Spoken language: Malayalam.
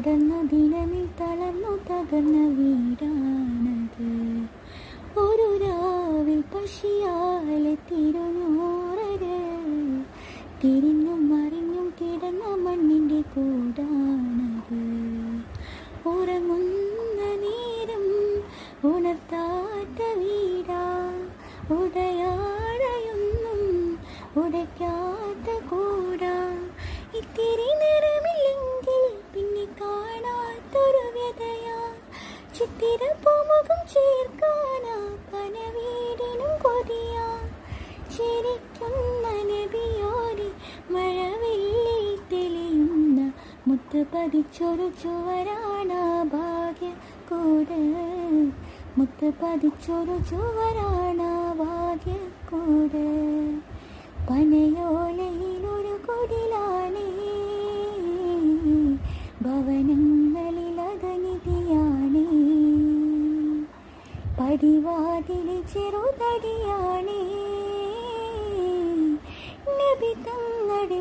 കടന്ന ദിനമിൽ തളർന്നു തകർന്ന വീടാണത്. ഒരു രാവിൽ പശിയാലെ തിരുനൂറര് തിരിഞ്ഞും മറിഞ്ഞും കിടന്ന മണ്ണിൻ്റെ കൂടാണത്. ഉറങ്ങുന്ന നേരം ഉണർത്താത്ത വീടാ, ഉടയാടയൊന്നും ഉടയ്ക്കാത്ത കൂടാ. ഇത്തിരി നേരമില്ലെങ്കിൽ പിന്നെ കാണാത്തൊരു വ്യതയാ, ചിത്തിര പൂമുഖം ചേർക്കാനാ കനവീടിനും കൊതിയാ. ചിരിക്കുന്ന നബിയോരെ മഴവില്ലിൽ തെളിയുന്ന മുത്ത് പതിച്ചൊരു ചുവരാണ് ഭാഗ്യക്കൂട്. മുത്ത് പതിച്ചൊരു ചുവരാണ് ഭാഗ്യക്കൂട്. പനയോലയിലൊരു കുടിലാണേ, ഭവനങ്ങളിൽ അതനിധിയാണേ. പടിവാതിലെ ചെറുതടിയാണേ, നബി തങ്ങളുടെ